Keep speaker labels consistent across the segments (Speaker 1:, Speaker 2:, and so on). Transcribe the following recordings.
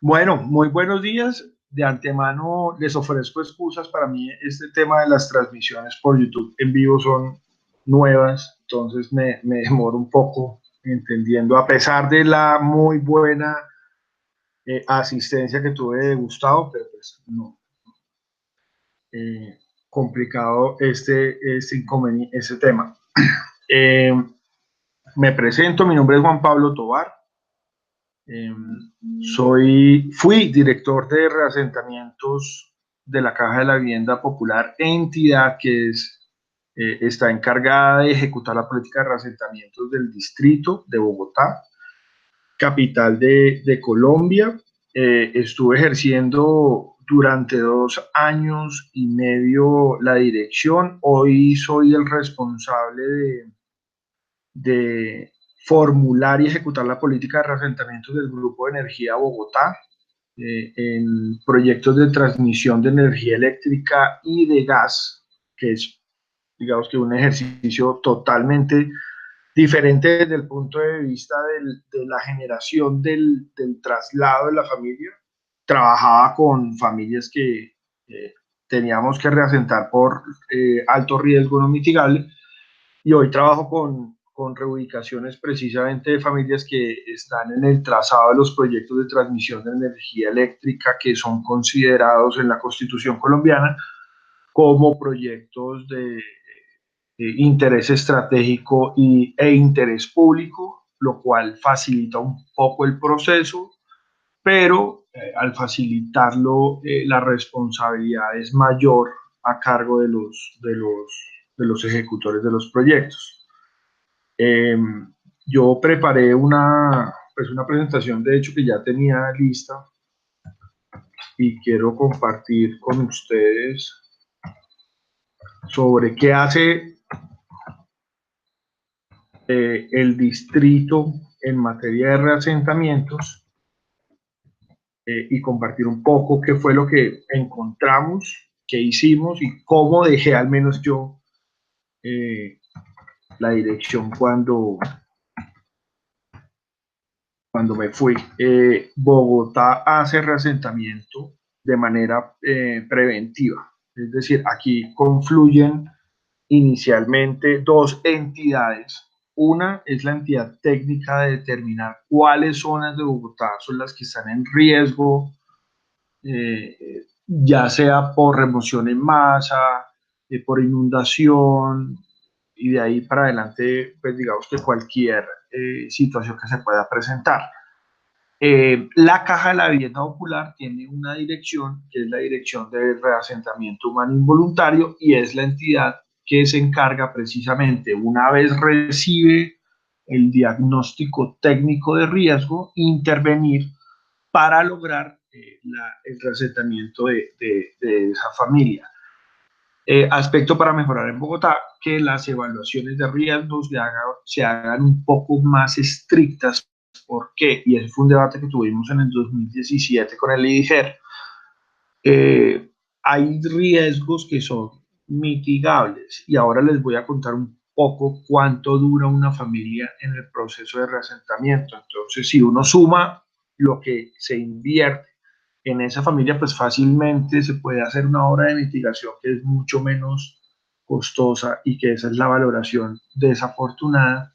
Speaker 1: Bueno, muy buenos días. De antemano les ofrezco excusas. Para mí este tema de las transmisiones por YouTube en vivo son nuevas, entonces me demoro un poco entendiendo, a pesar de la muy buena asistencia que tuve de Gustavo, pero pues no, eh, complicado este inconveniente, este tema. Eh, Me presento, mi nombre es Juan Pablo Tovar. Eh, Fui director de reasentamientos de la Caja de la Vivienda Popular, entidad que está encargada de ejecutar la política de reasentamientos del distrito de Bogotá, capital de Colombia. Estuve ejerciendo durante 2 años y medio la dirección. Hoy soy el responsable de formular y ejecutar la política de reasentamientos del Grupo de Energía Bogotá, en proyectos de transmisión de energía eléctrica y de gas, que es, digamos que un ejercicio totalmente diferente desde el punto de vista de la generación del traslado de la familia. Trabajaba con familias que teníamos que reasentar por alto riesgo no mitigable, y hoy trabajo con reubicaciones precisamente de familias que están en el trazado de los proyectos de transmisión de energía eléctrica que son considerados en la Constitución colombiana como proyectos de interés estratégico e interés público, lo cual facilita un poco el proceso, pero al facilitarlo, la responsabilidad es mayor a cargo de los ejecutores de los proyectos. Eh, yo preparé una presentación, de hecho, que ya tenía lista y quiero compartir con ustedes sobre qué hace el distrito en materia de reasentamientos, y compartir un poco qué fue lo que encontramos, qué hicimos y cómo dejé al menos yo eh, la dirección cuando me fui. Bogotá hace reasentamiento de manera preventiva, es decir, aquí confluyen inicialmente dos entidades. Una es la entidad técnica de determinar cuáles zonas de Bogotá son las que están en riesgo, ya sea por remoción en masa, por inundación, y de ahí para adelante, pues digamos que cualquier situación que se pueda presentar. La Caja de la Vivienda Popular tiene una dirección, que es la Dirección de Reasentamiento Humano Involuntario, y es la entidad que se encarga precisamente, una vez recibe el diagnóstico técnico de riesgo, intervenir para lograr el reasentamiento de esa familia. Aspecto para mejorar en Bogotá, que las evaluaciones de riesgos se hagan un poco más estrictas. ¿Por qué? Y ese fue un debate que tuvimos en el 2017 con el IDIGER. Eh, Hay riesgos que son mitigables, y ahora les voy a contar un poco cuánto dura una familia en el proceso de reasentamiento. Entonces, si uno suma lo que se invierte en esa familia, pues fácilmente se puede hacer una obra de mitigación que es mucho menos costosa, y que esa es la valoración desafortunada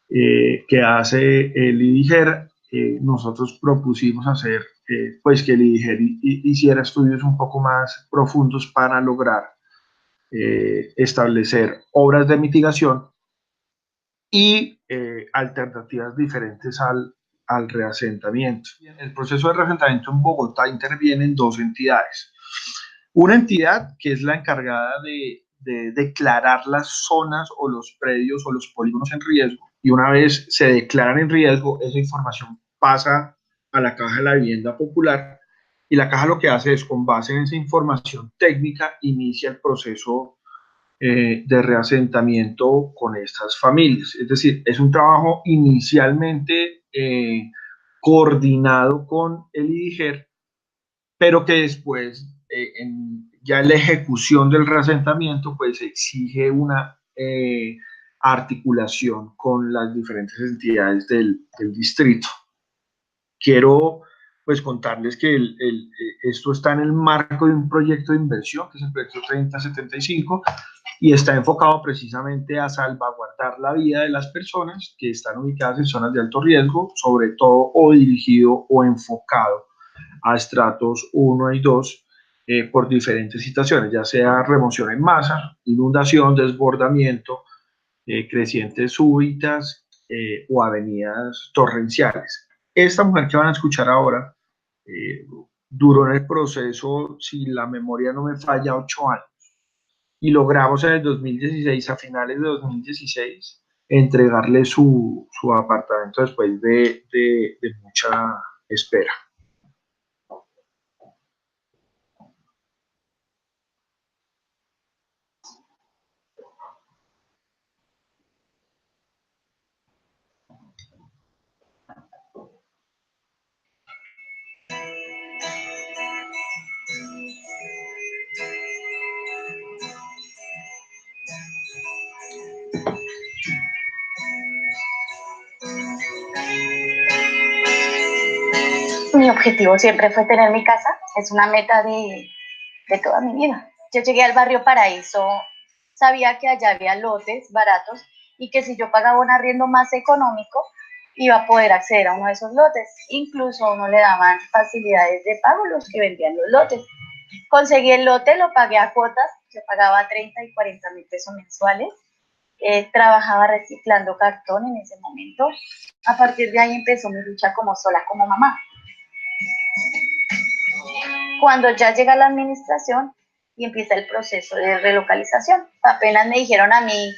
Speaker 1: que hace el IDIGER. Nosotros propusimos hacer, pues que el IDIGER hiciera estudios un poco más profundos para lograr establecer obras de mitigación y alternativas diferentes al reasentamiento. El proceso de reasentamiento en Bogotá intervienen dos entidades. Una entidad que es la encargada de declarar las zonas o los predios o los polígonos en riesgo, y una vez se declaran en riesgo, esa información pasa a la Caja de la Vivienda Popular, y la Caja lo que hace es, con base en esa información técnica, inicia el proceso de reasentamiento con estas familias. Es decir, es un trabajo inicialmente coordinado con el IDIGER, pero que después, ya en la ejecución del reasentamiento, pues exige una articulación con las diferentes entidades del distrito. Quiero pues contarles que esto está en el marco de un proyecto de inversión, que es el proyecto 3075, y está enfocado precisamente a salvaguardar la vida de las personas que están ubicadas en zonas de alto riesgo, sobre todo o dirigido o enfocado a estratos 1 y 2 por diferentes situaciones, ya sea remoción en masa, inundación, desbordamiento, crecientes súbitas o avenidas torrenciales. Esta mujer que van a escuchar ahora eh, duró en el proceso, si la memoria no me falla, 8 años. Y logramos en el 2016, a finales de 2016, entregarle su apartamento después de mucha espera.
Speaker 2: Mi objetivo siempre fue tener mi casa, es una meta de toda mi vida. Yo llegué al barrio Paraíso, sabía que allá había lotes baratos y que si yo pagaba un arriendo más económico, iba a poder acceder a uno de esos lotes. Incluso a uno le daban facilidades de pago los que vendían los lotes. Conseguí el lote, lo pagué a cuotas, yo pagaba 30 y 40 mil pesos mensuales. Trabajaba reciclando cartón en ese momento. A partir de ahí empezó mi lucha como sola, como mamá. Cuando ya llega la administración y empieza el proceso de relocalización, apenas me dijeron a mí,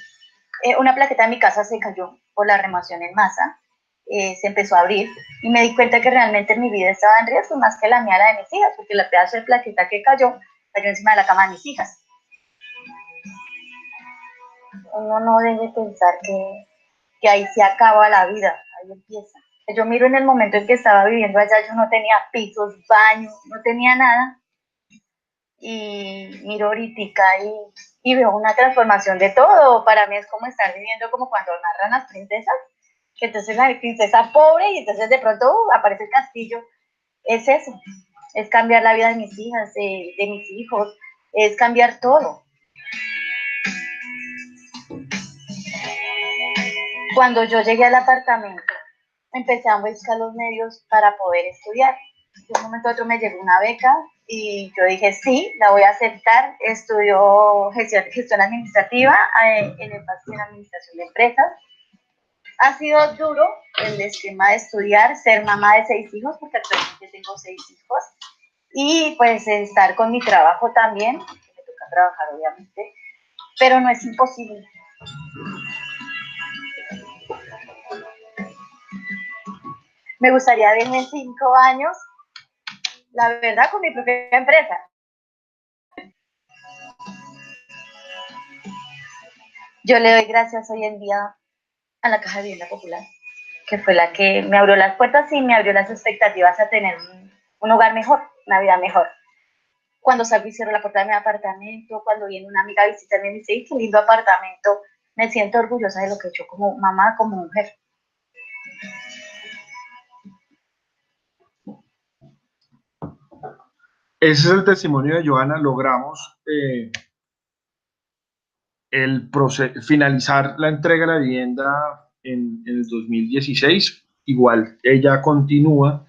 Speaker 2: una plaqueta de mi casa se cayó por la remoción en masa, se empezó a abrir y me di cuenta que realmente mi vida estaba en riesgo más que la mía, la de mis hijas, porque la pedazo de plaqueta que cayó encima de la cama de mis hijas. Uno no debe pensar que ahí se acaba la vida, ahí empieza. Yo miro en el momento en que estaba viviendo allá, yo no tenía pisos, baños, no tenía nada. Y miro ahorita y veo una transformación de todo. Para mí es como estar viviendo como cuando narran las princesas, que entonces la princesa pobre y entonces de pronto aparece el castillo. Es eso, es cambiar la vida de mis hijas, de mis hijos, es cambiar todo. Cuando yo llegué al apartamento, empecé a buscar los medios para poder estudiar. De un momento a otro me llegó una beca y yo dije, sí, la voy a aceptar. Estudió gestión administrativa en énfasis en administración de empresas. Ha sido duro el esquema de estudiar, ser mamá de 6 hijos, porque actualmente tengo 6 hijos, y pues estar con mi trabajo también, que me toca trabajar obviamente, pero no es imposible. Me gustaría verme en 5 años, la verdad, con mi propia empresa. Yo le doy gracias hoy en día a la Caja de Vivienda Popular, que fue la que me abrió las puertas y me abrió las expectativas a tener un hogar mejor, una vida mejor. Cuando salgo y cierro la puerta de mi apartamento, cuando viene una amiga a visitarme y me dice, qué lindo apartamento, me siento orgullosa de lo que he hecho como mamá, como mujer.
Speaker 1: Ese es el testimonio de Joana. Logramos finalizar la entrega de la vivienda en el 2016. Igual ella continúa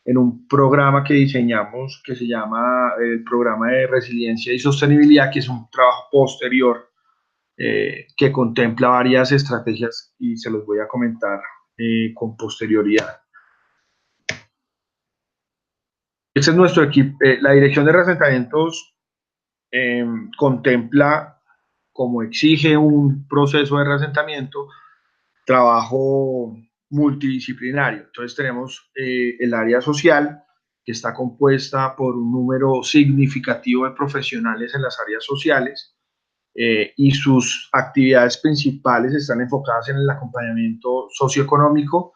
Speaker 1: en un programa que diseñamos que se llama el Programa de Resiliencia y Sostenibilidad, que es un trabajo posterior que contempla varias estrategias y se los voy a comentar con posterioridad. Este es nuestro equipo. La Dirección de Reasentamientos contempla, como exige un proceso de reasentamiento, trabajo multidisciplinario. Entonces tenemos el área social, que está compuesta por un número significativo de profesionales en las áreas sociales y sus actividades principales están enfocadas en el acompañamiento socioeconómico.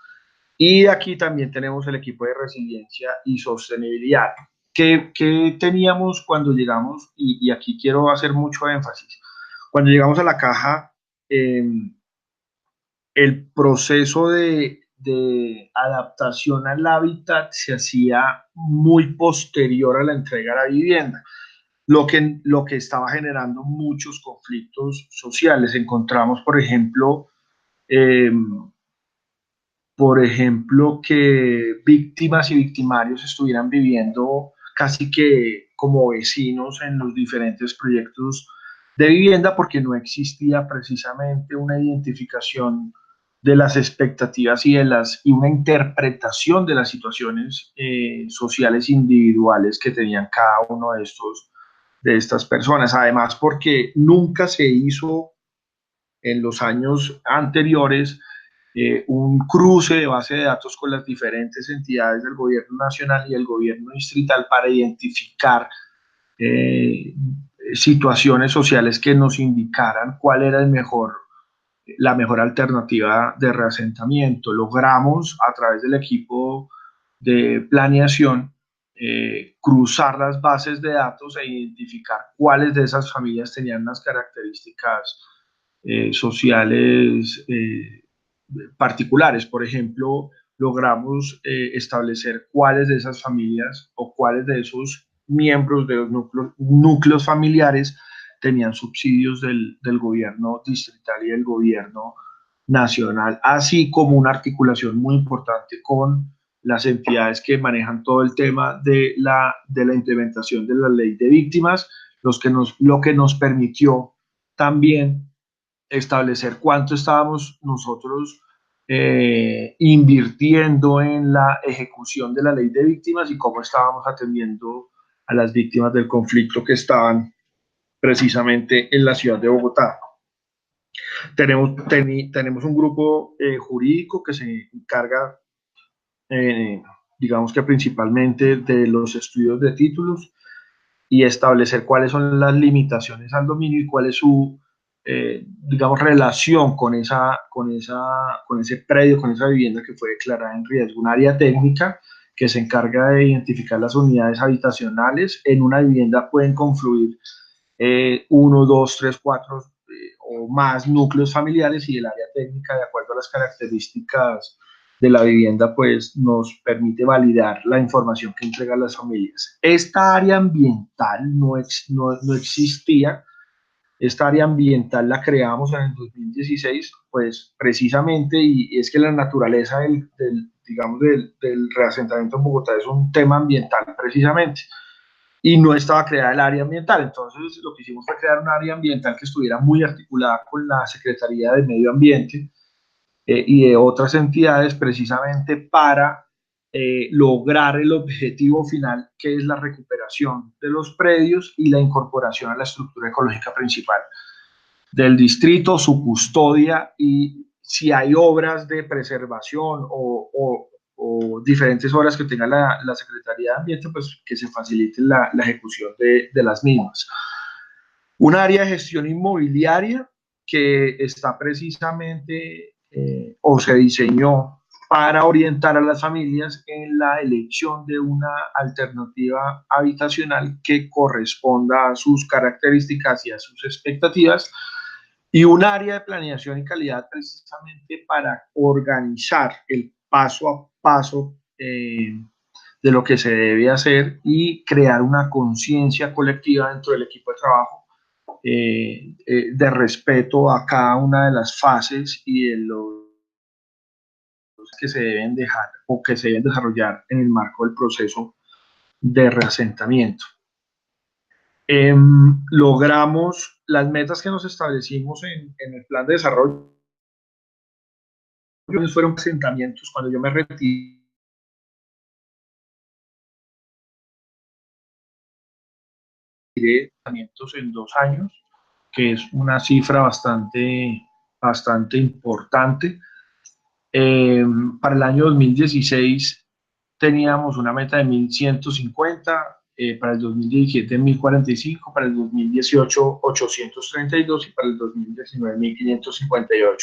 Speaker 1: Y aquí también tenemos el equipo de resiliencia y sostenibilidad. ¿Qué teníamos cuando llegamos? Y aquí quiero hacer mucho énfasis. Cuando llegamos a la caja, el proceso de adaptación al hábitat se hacía muy posterior a la entrega de la vivienda, lo que estaba generando muchos conflictos sociales. Encontramos, eh, por ejemplo, que víctimas y victimarios estuvieran viviendo casi que como vecinos en los diferentes proyectos de vivienda porque no existía precisamente una identificación de las expectativas y una interpretación de las situaciones sociales individuales que tenían cada uno de estas personas. Además, porque nunca se hizo en los años anteriores un cruce de base de datos con las diferentes entidades del gobierno nacional y el gobierno distrital para identificar eh, situaciones sociales que nos indicaran cuál era la mejor alternativa de reasentamiento. Logramos a través del equipo de planeación cruzar las bases de datos e identificar cuáles de esas familias tenían las características sociales particulares. Por ejemplo, logramos establecer cuáles de esas familias o cuáles de esos miembros de los núcleos familiares tenían subsidios del gobierno distrital y del gobierno nacional, así como una articulación muy importante con las entidades que manejan todo el tema de la implementación de la ley de víctimas, lo que nos permitió también establecer cuánto estábamos nosotros invirtiendo en la ejecución de la ley de víctimas y cómo estábamos atendiendo a las víctimas del conflicto que estaban precisamente en la ciudad de Bogotá. Tenemos un grupo jurídico que se encarga, digamos que principalmente de los estudios de títulos y establecer cuáles son las limitaciones al dominio y cuál es su, digamos, relación con ese predio, con esa vivienda que fue declarada en riesgo. Un área técnica que se encarga de identificar las unidades habitacionales. En una vivienda pueden confluir uno, dos, tres, cuatro o más núcleos familiares y el área técnica, de acuerdo a las características de la vivienda, pues nos permite validar la información que entregan las familias. Esta área ambiental no existía. Esta área ambiental la creamos en el 2016, pues precisamente, y es que la naturaleza digamos, del reasentamiento en Bogotá es un tema ambiental precisamente y no estaba creada el área ambiental. Entonces, lo que hicimos fue crear un área ambiental que estuviera muy articulada con la Secretaría de Medio Ambiente y de otras entidades precisamente para lograr el objetivo final, que es la recuperación de los predios y la incorporación a la estructura ecológica principal del distrito, su custodia y si hay obras de preservación o diferentes obras que tenga la Secretaría de Ambiente, pues que se facilite la ejecución de las mismas. Un área de gestión inmobiliaria que está precisamente o se diseñó para orientar a las familias en la elección de una alternativa habitacional que corresponda a sus características y a sus expectativas, y un área de planeación y calidad precisamente para organizar el paso a paso de lo que se debe hacer y crear una conciencia colectiva dentro del equipo de trabajo de respeto a cada una de las fases y de los que se deben dejar o que se deben desarrollar en el marco del proceso de reasentamiento. Logramos las metas que nos establecimos en el plan de desarrollo. Fueron asentamientos. Cuando yo me retiré asentamientos en 2 años, que es una cifra bastante importante. Para el año 2016 teníamos una meta de 1.150, para el 2017 1.045, para el 2018 832 y para el 2019 1.558.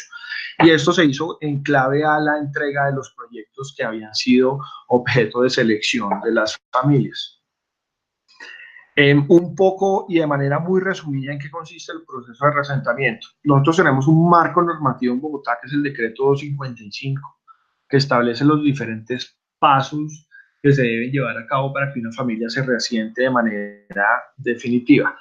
Speaker 1: Y esto se hizo en clave a la entrega de los proyectos que habían sido objeto de selección de las familias. Un poco y de manera muy resumida, ¿en qué consiste el proceso de reasentamiento? Nosotros tenemos un marco normativo en Bogotá que es el decreto 255, que establece los diferentes pasos que se deben llevar a cabo para que una familia se reasiente de manera definitiva.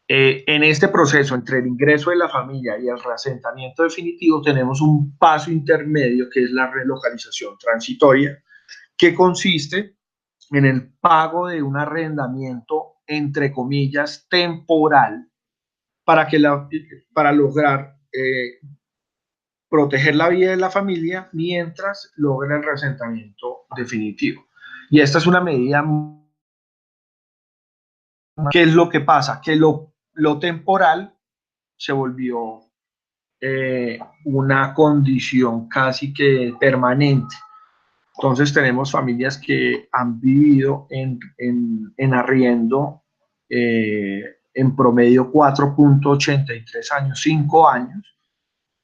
Speaker 1: En este proceso, entre el ingreso de la familia y el reasentamiento definitivo, tenemos un paso intermedio que es la relocalización transitoria, que consiste en el pago de un arrendamiento, entre comillas, temporal, para lograr proteger la vida de la familia mientras logra el reasentamiento definitivo. Y esta es una medida. ¿Qué es lo que pasa? Que lo temporal se volvió una condición casi que permanente. Entonces tenemos familias que han vivido en arriendo en promedio 4,83 años, 5 años.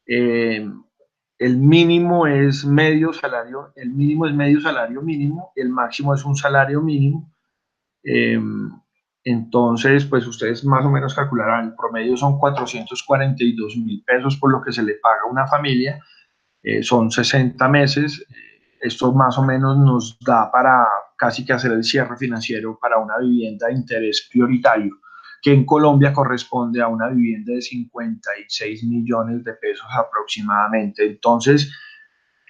Speaker 1: El mínimo es medio salario, el mínimo es medio salario mínimo, el máximo es un salario mínimo. Entonces, pues ustedes más o menos calcularán, el promedio son 442.000 pesos por lo que se le paga a una familia, son 60 meses, esto más o menos nos da para casi que hacer el cierre financiero para una vivienda de interés prioritario, que en Colombia corresponde a una vivienda de 56 millones de pesos aproximadamente. Entonces,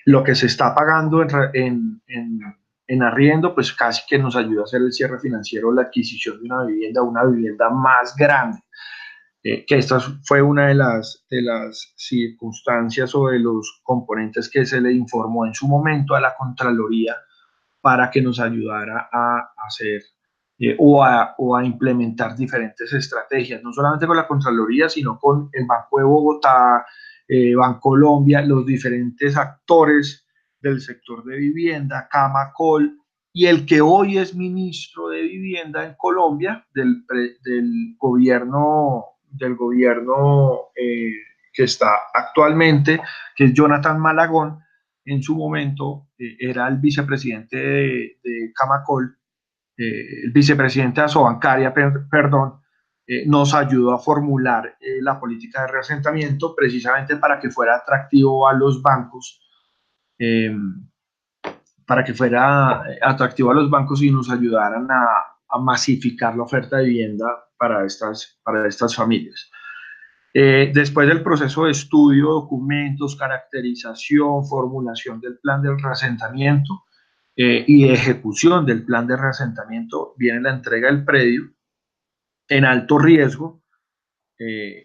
Speaker 1: lo que se está pagando en arriendo, pues casi que nos ayuda a hacer el cierre financiero, la adquisición de una vivienda más grande. Que esta fue una de las circunstancias o de los componentes que se le informó en su momento a la Contraloría para que nos ayudara a hacer o a implementar diferentes estrategias, no solamente con la Contraloría, sino con el Banco de Bogotá, Bancolombia, los diferentes actores del sector de vivienda, Camacol, y el que hoy es ministro de Vivienda en Colombia, del gobierno que está actualmente, que es Jonathan Malagón. En su momento era el vicepresidente de Camacol, el vicepresidente de Asobancaria, perdón, nos ayudó a formular la política de reasentamiento precisamente para que fuera atractivo a los bancos, eh, para que fuera atractivo a los bancos y nos ayudaran a masificar la oferta de vivienda para estas familias. Después del proceso de estudio, documentos, caracterización, formulación del plan de reasentamiento y ejecución del plan de reasentamiento, viene la entrega del predio en alto riesgo.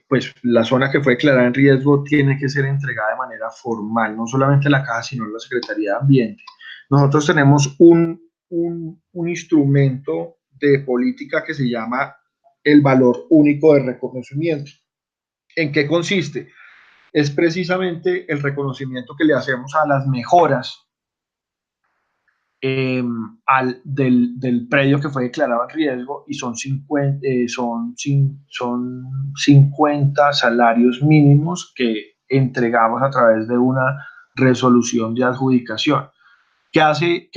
Speaker 1: Pues la zona que fue declarada en riesgo tiene que ser entregada de manera formal, no solamente la Caja, sino la Secretaría de Ambiente. Nosotros tenemos un instrumento de política que se llama el valor único de reconocimiento. ¿En qué consiste? Es precisamente el reconocimiento que le hacemos a las mejoras del predio que fue declarado en riesgo, y son 50 salarios mínimos que entregamos a través de una resolución de adjudicación. ¿Qué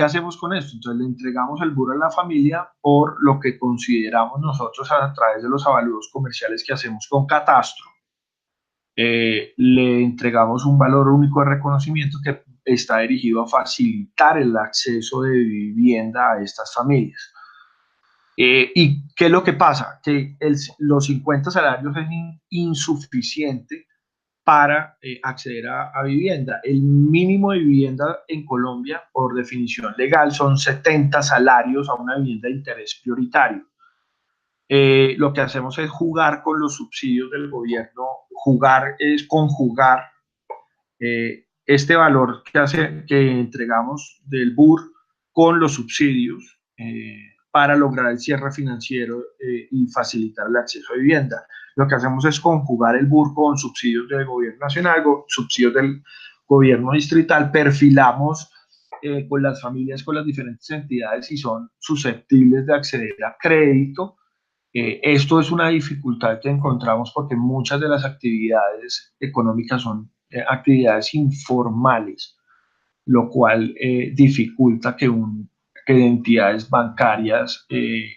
Speaker 1: hacemos con esto? Entonces le entregamos el buro a la familia por lo que consideramos nosotros a través de los avalúos comerciales que hacemos con Catastro. Le entregamos un valor único de reconocimiento que está dirigido a facilitar el acceso de vivienda a estas familias. ¿Y qué es lo que pasa? Que los 50 salarios es insuficiente para acceder a vivienda. El mínimo de vivienda en Colombia, por definición legal, son 70 salarios a una vivienda de interés prioritario. Lo que hacemos es jugar con los subsidios del gobierno, jugar es conjugar este valor que entregamos del BUR con los subsidios para lograr el cierre financiero y facilitar el acceso a vivienda. Lo que hacemos es conjugar el BUR con subsidios del gobierno nacional, subsidios del gobierno distrital, perfilamos con las familias, con las diferentes entidades si son susceptibles de acceder a crédito. Esto es una dificultad que encontramos porque muchas de las actividades económicas son actividades informales, lo cual dificulta que entidades bancarias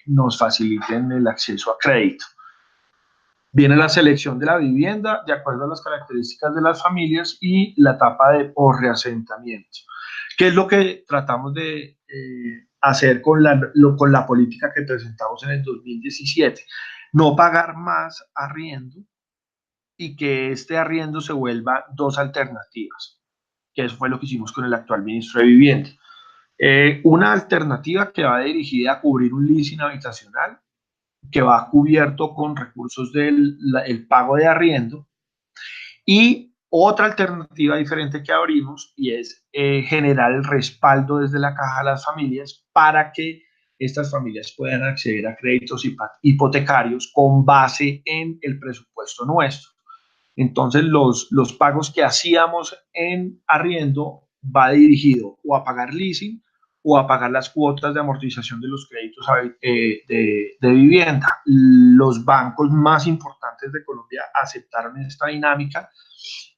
Speaker 1: nos faciliten el acceso a crédito. Viene la selección de la vivienda de acuerdo a las características de las familias y la etapa de posreasentamiento. ¿Qué es lo que tratamos de hacer con la política que presentamos en el 2017? No pagar más arriendo y que este arriendo se vuelva dos alternativas, que eso fue lo que hicimos con el actual ministro de Vivienda. Una alternativa que va dirigida a cubrir un leasing habitacional, que va cubierto con recursos del el pago de arriendo, y otra alternativa diferente que abrimos y es generar el respaldo desde la caja a las familias para que estas familias puedan acceder a créditos hipotecarios con base en el presupuesto nuestro. Entonces, los pagos que hacíamos en arriendo va dirigido o a pagar leasing o a pagar las cuotas de amortización de los créditos de vivienda. Los bancos más importantes de Colombia aceptaron esta dinámica.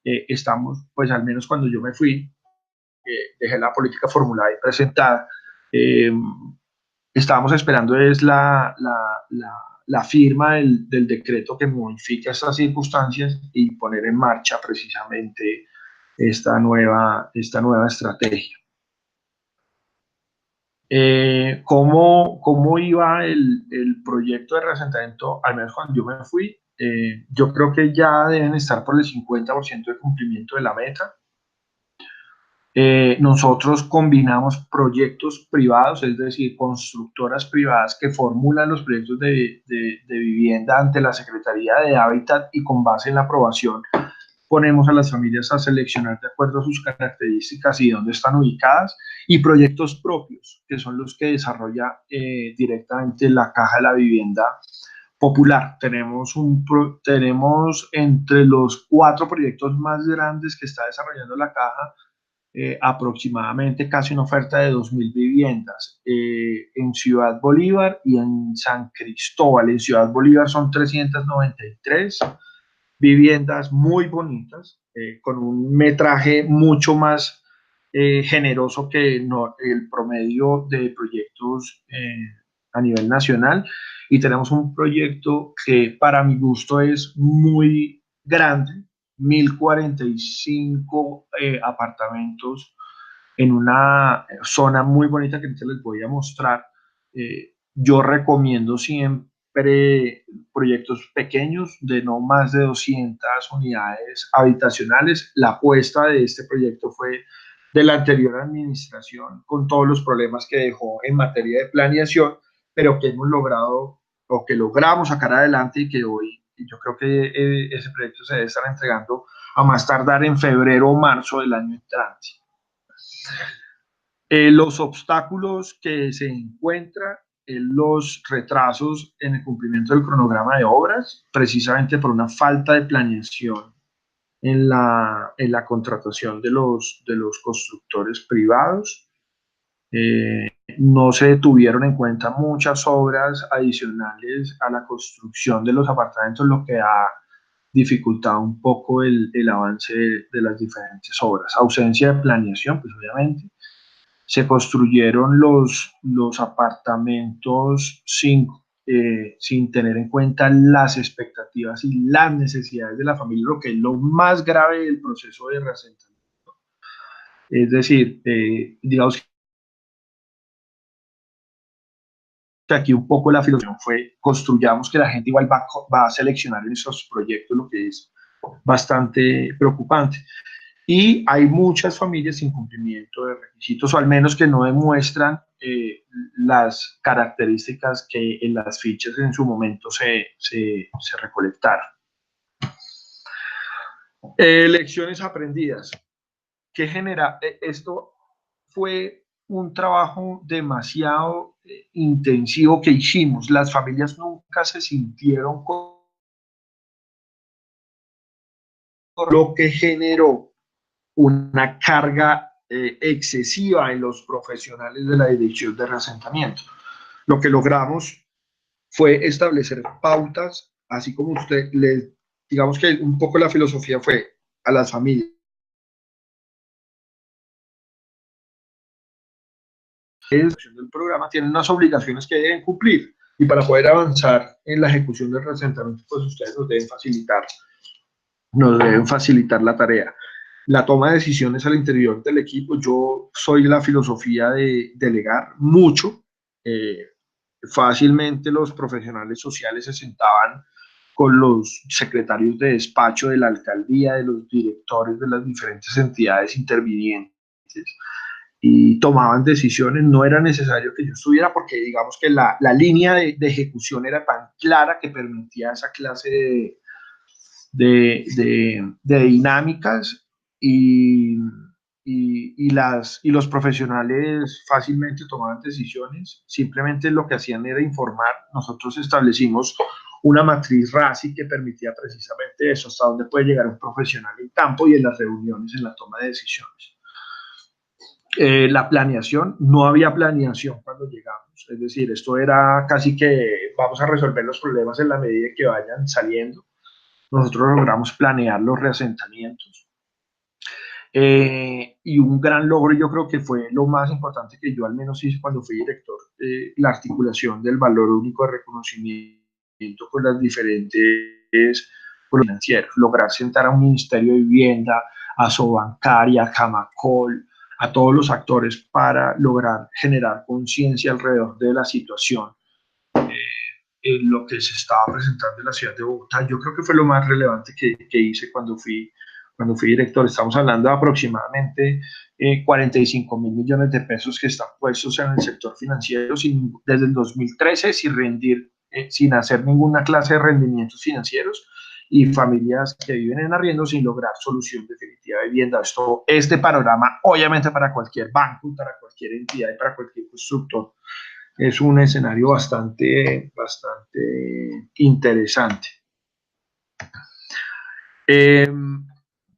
Speaker 1: Estamos, pues al menos cuando yo me fui, dejé la política formulada y presentada. Estábamos esperando es la firma del decreto que modifica estas circunstancias y poner en marcha precisamente esta nueva estrategia. ¿Cómo iba el proyecto de reasentamiento? Al menos cuando yo me fui, yo creo que ya deben estar por el 50% de cumplimiento de la meta. Nosotros combinamos proyectos privados, es decir, constructoras privadas que formulan los proyectos de vivienda ante la Secretaría de Hábitat y con base en la aprobación ponemos a las familias a seleccionar de acuerdo a sus características y dónde están ubicadas, y proyectos propios, que son los que desarrolla directamente la Caja de la Vivienda Popular. Tenemos entre los 4 proyectos más grandes que está desarrollando la Caja, aproximadamente casi una oferta de 2.000 viviendas en Ciudad Bolívar y en San Cristóbal. En Ciudad Bolívar son 393 viviendas muy bonitas, con un metraje mucho más generoso que el promedio de proyectos a nivel nacional. Y tenemos un proyecto que para mi gusto es muy grande, 1.045 apartamentos en una zona muy bonita que ahorita les voy a mostrar. Yo recomiendo siempre proyectos pequeños de no más de 200 unidades habitacionales. La apuesta de este proyecto fue de la anterior administración, con todos los problemas que dejó en materia de planeación, pero que hemos logrado o que logramos sacar adelante y que hoy yo creo que ese proyecto se debe estar entregando a más tardar en febrero o marzo del año entrante. Los obstáculos que se encuentran, los retrasos en el cumplimiento del cronograma de obras, precisamente por una falta de planeación en la contratación de los constructores privados. No se tuvieron en cuenta muchas obras adicionales a la construcción de los apartamentos, lo que ha dificultado un poco el avance de las diferentes obras. Ausencia de planeación, pues obviamente. Se construyeron los apartamentos sin tener en cuenta las expectativas y las necesidades de la familia, lo que es lo más grave del proceso de reasentamiento. Es decir, digamos que aquí un poco la filosofía fue construyamos que la gente igual va a seleccionar en esos proyectos, lo que es bastante preocupante. Y hay muchas familias sin cumplimiento de requisitos, o al menos que no demuestran las características que en las fichas en su momento se recolectaron. Lecciones aprendidas. ¿Qué genera? Esto fue un trabajo demasiado intensivo que hicimos. Las familias nunca se sintieron con lo que generó una carga excesiva en los profesionales de la dirección de reasentamiento. Lo que logramos fue establecer pautas, así como digamos que un poco la filosofía fue a las familias. El programa tienen unas obligaciones que deben cumplir y para poder avanzar en la ejecución del reasentamiento, pues ustedes nos deben facilitar la tarea. la toma de decisiones al interior del equipo. Yo soy de la filosofía de delegar mucho. Eh, Fácilmente los profesionales sociales se sentaban con los secretarios de despacho de la alcaldía, de los directores de las diferentes entidades intervinientes y tomaban decisiones. No era necesario que yo estuviera porque digamos que la línea de ejecución era tan clara que permitía esa clase de dinámicas y los profesionales fácilmente tomaban decisiones. Simplemente lo que hacían era informar. Nosotros establecimos una matriz RACI que permitía precisamente eso, hasta dónde puede llegar un profesional en campo y en las reuniones, en la toma de decisiones. La planeación, no había planeación cuando llegamos, es decir, esto era casi que vamos a resolver los problemas en la medida que vayan saliendo. Nosotros logramos planear los reasentamientos. Y un gran logro, yo creo que fue lo más importante que yo al menos hice cuando fui director, la articulación del valor único de reconocimiento con las diferentes financieros, lograr sentar a un Ministerio de Vivienda, a Sobancaria, a Camacol, a todos los actores para lograr generar conciencia alrededor de la situación en lo que se estaba presentando en la ciudad de Bogotá. Yo creo que fue lo más relevante que hice cuando fui director. Estamos hablando de aproximadamente 45.000 millones de pesos que están puestos en el sector financiero desde el 2013 sin rendir, sin hacer ninguna clase de rendimientos financieros y familias que viven en arriendo sin lograr solución definitiva de vivienda. Esto es de panorama, obviamente, para cualquier banco, para cualquier entidad y para cualquier constructor. Es un escenario bastante interesante.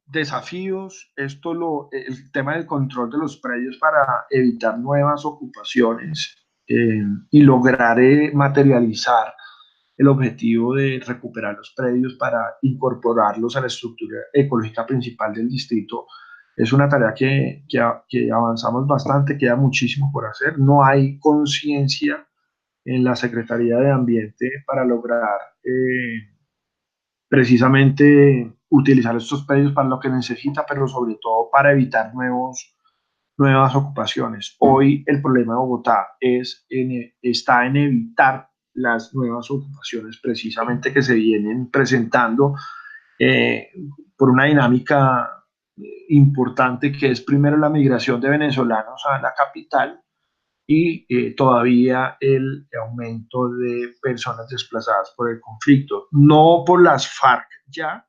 Speaker 1: Desafíos, el tema del control de los predios para evitar nuevas ocupaciones y lograr materializar el objetivo de recuperar los predios para incorporarlos a la estructura ecológica principal del distrito. Es una tarea que avanzamos bastante, queda muchísimo por hacer. No hay conciencia en la Secretaría de Ambiente para lograr precisamente utilizar estos predios para lo que necesita, pero sobre todo para evitar nuevas ocupaciones. Hoy el problema de Bogotá está en evitar las nuevas ocupaciones precisamente que se vienen presentando eh, por una dinámica importante que es primero la migración de venezolanos a la capital y todavía el aumento de personas desplazadas por el conflicto, no por las FARC ya,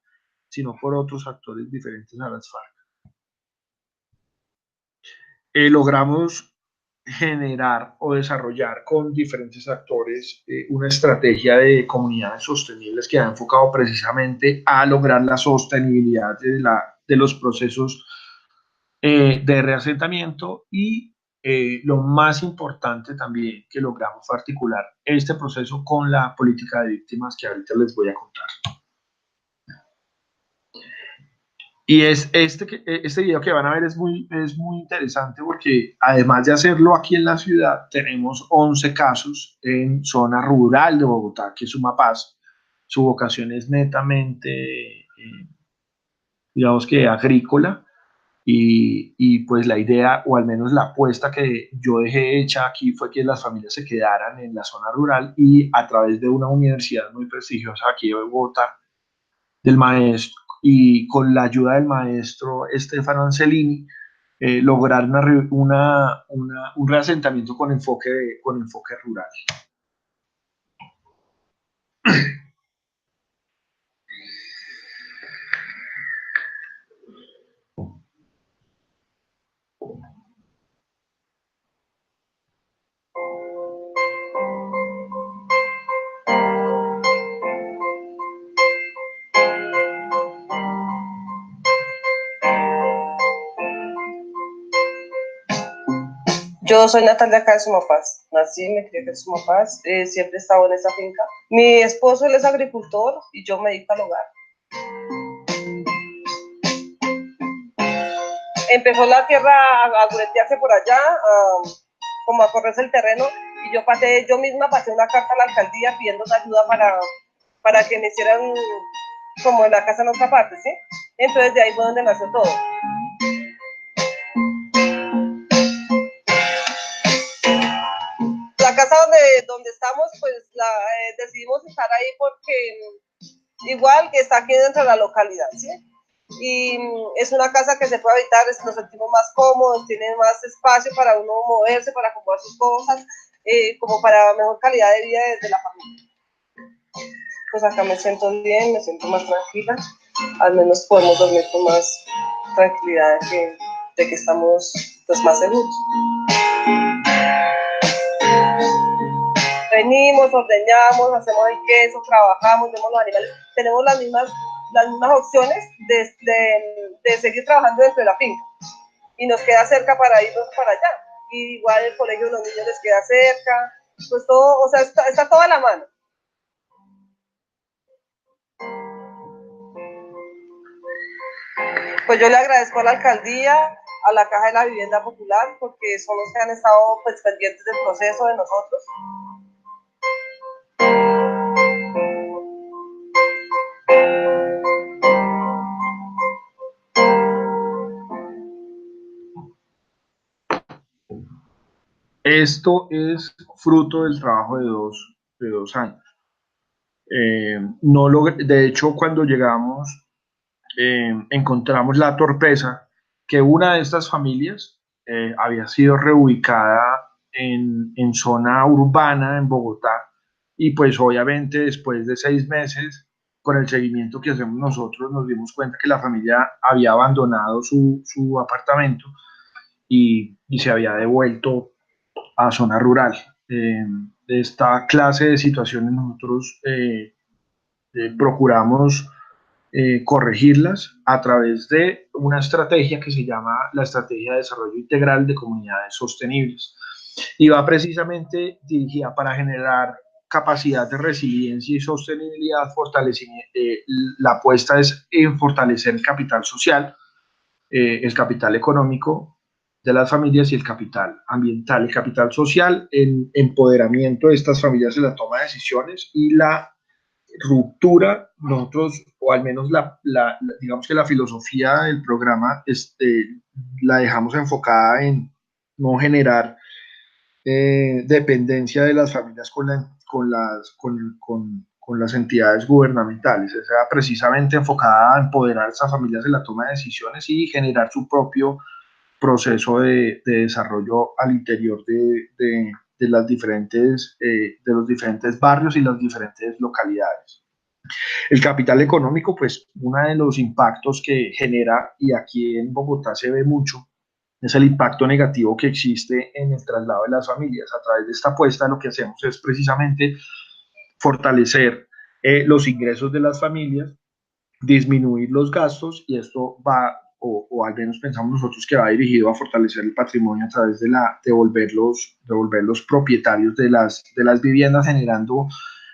Speaker 1: sino por otros actores diferentes a las FARC. Logramos generar o desarrollar con diferentes actores una estrategia de comunidades sostenibles que ha enfocado precisamente a lograr la sostenibilidad de los procesos de reasentamiento y lo más importante también que logramos fue articular este proceso con la política de víctimas que ahorita les voy a contar. Y este video que van a ver es muy interesante porque además de hacerlo aquí en la ciudad, tenemos 11 casos en zona rural de Bogotá, que es Sumapaz. Su vocación es netamente, digamos que agrícola. Pues la idea, o al menos la apuesta que yo dejé hecha aquí fue que las familias se quedaran en la zona rural y a través de una universidad muy prestigiosa aquí de Bogotá, del maestro, y con la ayuda del maestro Estefano Ancelini, lograr un reasentamiento con enfoque rural.
Speaker 3: Yo soy natal de acá de Sumapaz, nací, me crié acá en Sumapaz, siempre he estado en esa finca. Mi esposo él es agricultor y yo me dedico al hogar. Empezó la tierra a guretearse por allá, como a correrse el terreno, y yo misma pasé una carta a la alcaldía pidiendo ayuda para que me hicieran como en la casa de los zapatos, ¿sí? Entonces de ahí fue donde nació todo. La casa donde estamos, pues decidimos estar ahí porque igual que está aquí dentro de la localidad, ¿sí? Y es una casa que se puede habitar, nos sentimos más cómodos, tiene más espacio para uno moverse, para acomodar sus cosas, como para mejor calidad de vida desde la familia. Pues acá me siento bien, me siento más tranquila, al menos podemos dormir con más tranquilidad de que estamos pues más seguros. Venimos, ordeñamos, hacemos el queso, trabajamos, vemos los animales, tenemos las mismas opciones de seguir trabajando dentro de la finca y nos queda cerca para irnos para allá. Y igual el colegio de los niños les queda cerca, pues todo, o sea, está todo a la mano. Pues yo le agradezco a la alcaldía, a la Caja de la Vivienda Popular, porque son los que han estado pues pendientes del proceso de nosotros.
Speaker 1: Esto es fruto del trabajo de dos años. No de hecho, cuando llegamos, encontramos la torpeza que una de estas familias había sido reubicada en zona urbana en Bogotá, y pues obviamente después de 6 meses, con el seguimiento que hacemos nosotros, nos dimos cuenta que la familia había abandonado su apartamento y se había devuelto a zona rural. De esta clase de situaciones nosotros procuramos corregirlas a través de una estrategia que se llama la Estrategia de Desarrollo Integral de Comunidades Sostenibles, y va precisamente dirigida para generar capacidad de resiliencia y sostenibilidad. La apuesta es en fortalecer el capital social, el capital económico de las familias y el capital ambiental. El capital social en empoderamiento de estas familias en la toma de decisiones, y la ruptura. Nosotros, o al menos digamos que la filosofía del programa, la dejamos enfocada en no generar dependencia de las familias con las entidades gubernamentales. O sea, precisamente enfocada a empoderar a estas familias en la toma de decisiones y generar su propio proceso de desarrollo al interior de los diferentes barrios y las diferentes localidades. El capital económico, pues uno de los impactos que genera, y aquí en Bogotá se ve mucho, es el impacto negativo que existe en el traslado de las familias. A través de esta apuesta lo que hacemos es precisamente fortalecer los ingresos de las familias, disminuir los gastos, y esto va, o al menos pensamos nosotros que va dirigido a fortalecer el patrimonio a través de devolver los propietarios de las viviendas, generando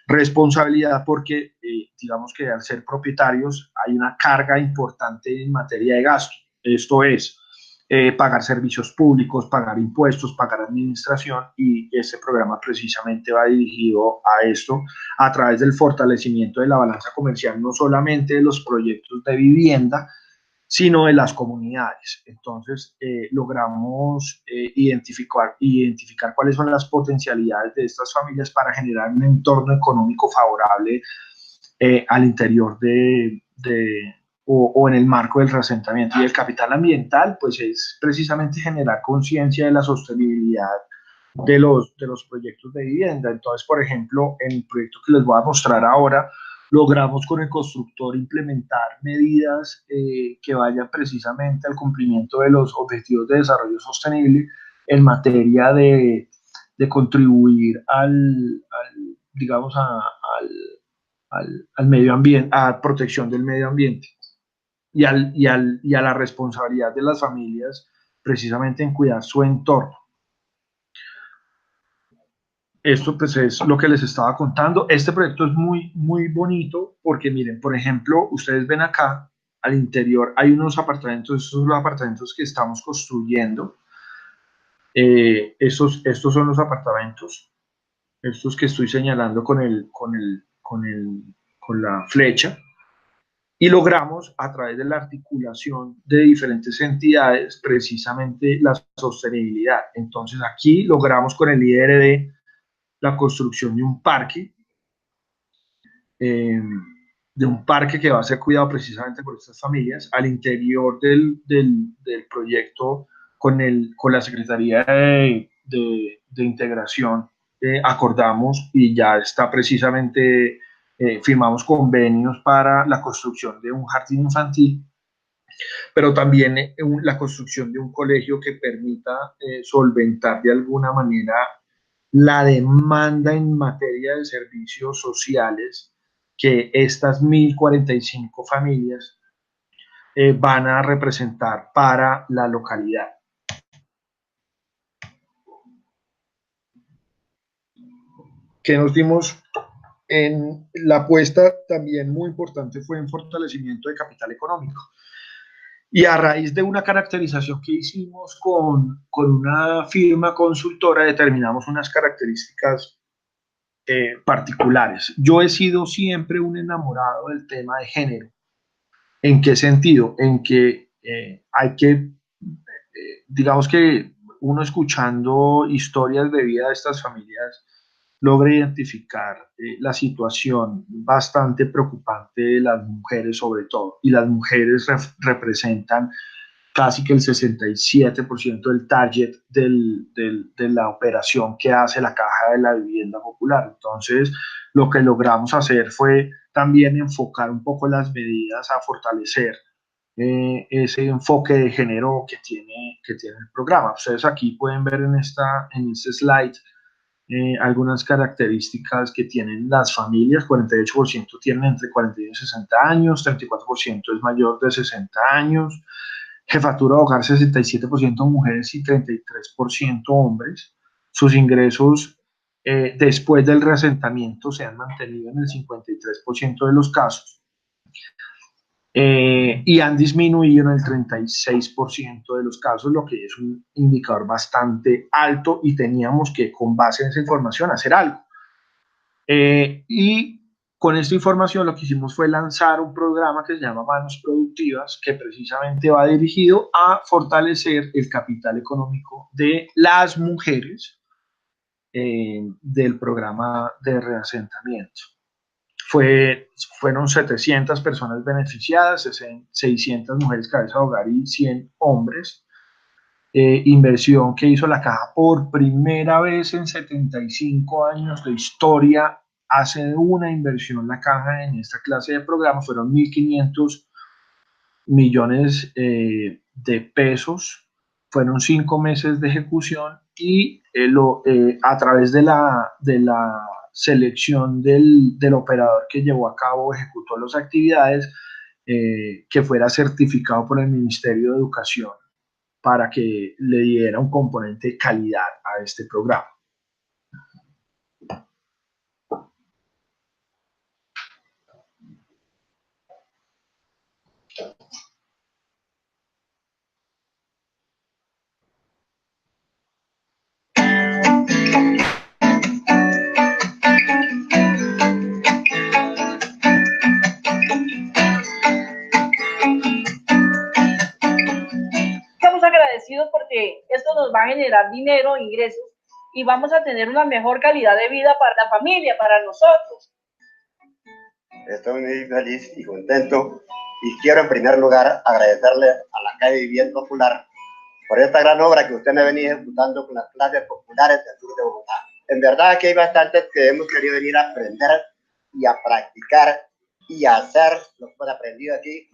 Speaker 1: responsabilidad, porque digamos que al ser propietarios hay una carga importante en materia de gasto. Esto es pagar servicios públicos, pagar impuestos, pagar administración, y este programa precisamente va dirigido a esto a través del fortalecimiento de la balanza comercial, no solamente de los proyectos de vivienda, sino de las comunidades. Entonces, logramos identificar cuáles son las potencialidades de estas familias para generar un entorno económico favorable al interior o en el marco del reasentamiento. Y el capital ambiental, pues es precisamente generar conciencia de la sostenibilidad de los proyectos de vivienda. Entonces, por ejemplo, en el proyecto que les voy a mostrar ahora, logramos con el constructor implementar medidas que vayan precisamente al cumplimiento de los objetivos de desarrollo sostenible en materia de contribuir digamos, al medio ambiente, a protección del medio ambiente, y a la responsabilidad de las familias precisamente en cuidar su entorno. Esto pues es lo que les estaba contando. Este proyecto es muy, muy bonito porque miren, por ejemplo, ustedes ven acá al interior hay unos apartamentos. Estos son los apartamentos que estamos construyendo. Estos son los apartamentos, estos que estoy señalando con la flecha. y logramos a través de la articulación de diferentes entidades precisamente la sostenibilidad. Entonces aquí logramos con el IRD la construcción eh, de un parque que va a ser cuidado precisamente por estas familias. Al interior del proyecto con la Secretaría de Integración acordamos y ya está precisamente, firmamos convenios para la construcción de un jardín infantil, pero también la construcción de un colegio que permita solventar de alguna manera la demanda en materia de servicios sociales que estas 1.045 familias van a representar para la localidad. Que nos dimos en la apuesta también muy importante fue en fortalecimiento de capital económico. Y a raíz de una caracterización que hicimos con una firma consultora, determinamos unas características particulares. Yo he sido siempre un enamorado del tema de género. ¿En qué sentido? En que hay que, digamos que uno escuchando historias de vida de estas familias logra identificar la situación bastante preocupante de las mujeres sobre todo. Y las mujeres representan casi que el 67% del target de la operación que hace la Caja de la Vivienda Popular. Entonces, lo que logramos hacer fue también enfocar un poco las medidas a fortalecer ese enfoque de género que tiene el programa. Ustedes aquí pueden ver en este slide algunas características que tienen las familias. 48% tienen entre 41 y 60 años, 34% es mayor de 60 años, jefatura de hogar 67% mujeres y 33% hombres. Sus ingresos después del reasentamiento se han mantenido en el 53% de los casos y han disminuido en el 36% de los casos, lo que es un indicador bastante alto y teníamos que, con base en esa información, hacer algo. Y con esta información lo que hicimos fue lanzar un programa que se llama Manos Productivas, que precisamente va dirigido a fortalecer el capital económico de las mujeres del programa de reasentamiento. Fueron 700 personas beneficiadas, 600 mujeres cabeza de hogar y 100 hombres. Inversión que hizo la Caja por primera vez en 75 años de historia. Hace una inversión la Caja en esta clase de programas, fueron 1.500 millones de pesos, fueron 5 meses de ejecución y a través de la selección del operador que llevó a cabo, ejecutó las actividades, que fuera certificado por el Ministerio de Educación para que le diera un componente de calidad a este programa.
Speaker 4: Agradecidos porque esto nos va a generar dinero, ingresos y vamos a tener una mejor calidad de vida para la familia, para nosotros.
Speaker 5: Estoy muy feliz y contento y quiero en primer lugar agradecerle a la Caja de Vivienda Popular por esta gran obra que usted me venía ejecutando con las clases populares del sur de Bogotá. En verdad que hay bastantes que hemos querido venir a aprender y a practicar y a hacer lo que hemos aprendido aquí.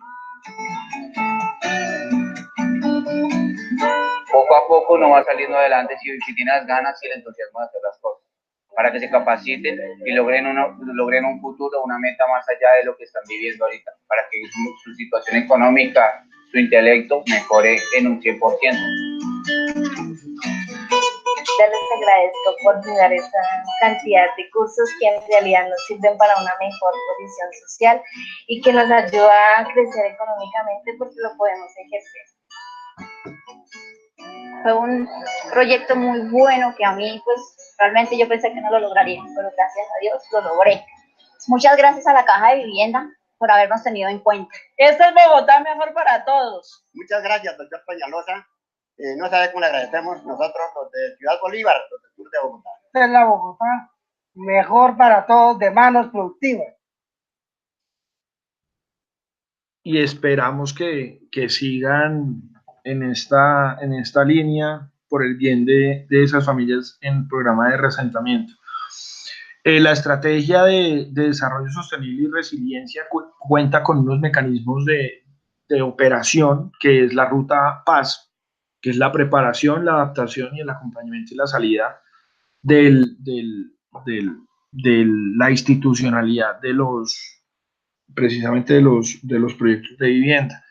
Speaker 6: Poco a poco uno va saliendo adelante si tiene las ganas y el entusiasmo de hacer las cosas, para que se capaciten y logren un futuro, una meta más allá de lo que están viviendo ahorita, para que su situación económica, su intelecto mejore en un 100%.
Speaker 2: Ya les agradezco por brindar esa cantidad de cursos que en realidad nos sirven para una mejor posición social y que nos ayuda a crecer económicamente porque lo podemos ejercer. Fue un proyecto muy bueno que a mí, pues, realmente yo pensé que no lo lograría, pero gracias a Dios lo logré. Muchas gracias a la Caja de Vivienda por habernos tenido en cuenta.
Speaker 4: Esta es Bogotá mejor para todos.
Speaker 5: Muchas gracias, doctor Peñalosa. No sabe cómo le agradecemos nosotros, los de Ciudad Bolívar, los del sur de Bogotá.
Speaker 7: Esta es la Bogotá mejor para todos, de manos productivas.
Speaker 1: Y esperamos que sigan en esta línea por el bien de esas familias en el programa de reasentamiento. La estrategia de desarrollo sostenible y resiliencia cuenta con unos mecanismos de operación, que es la ruta Paz, que es la preparación, la adaptación y el acompañamiento y la salida de la institucionalidad precisamente de los proyectos de vivienda.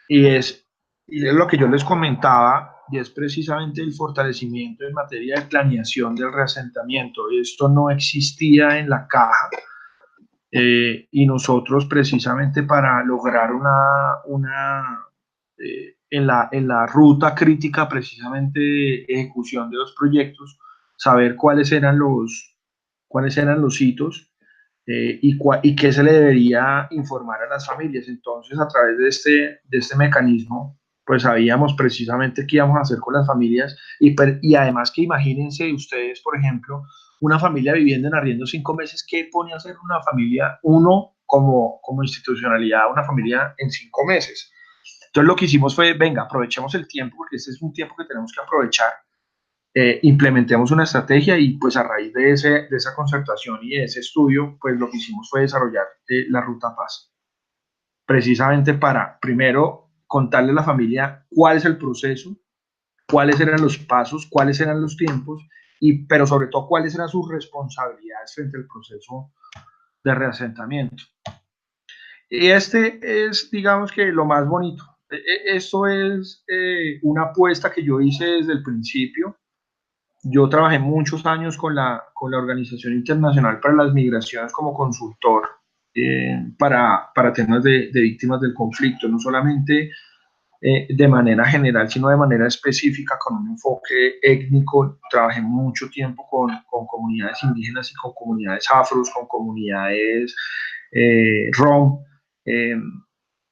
Speaker 1: Y es lo que yo les comentaba, y es precisamente el fortalecimiento en materia de planeación del reasentamiento. Esto no existía en la caja, y nosotros precisamente para lograr en la ruta crítica precisamente de ejecución de los proyectos, saber cuáles eran los hitos, y qué se le debería informar a las familias. Entonces, a través de este mecanismo, pues sabíamos precisamente qué íbamos a hacer con las familias, y además que imagínense ustedes, por ejemplo, una familia viviendo en arriendo 5 meses, ¿qué pone a hacer una familia, uno como institucionalidad, una familia en 5 meses? Entonces lo que hicimos fue, venga, aprovechemos el tiempo, porque este es un tiempo que tenemos que aprovechar, implementemos una estrategia, y pues a raíz de esa concertación y de ese estudio, pues lo que hicimos fue desarrollar la Ruta Paz, precisamente para, primero, contarle a la familia cuál es el proceso, cuáles eran los pasos, cuáles eran los tiempos, pero sobre todo cuáles eran sus responsabilidades frente al proceso de reasentamiento. Y este es, digamos que lo más bonito. Esto es una apuesta que yo hice desde el principio. Yo trabajé muchos años con la Organización Internacional para las Migraciones como consultor, para temas de víctimas del conflicto, no solamente de manera general, sino de manera específica, con un enfoque étnico. Trabajé mucho tiempo con comunidades indígenas y con comunidades afros, con comunidades rom, eh,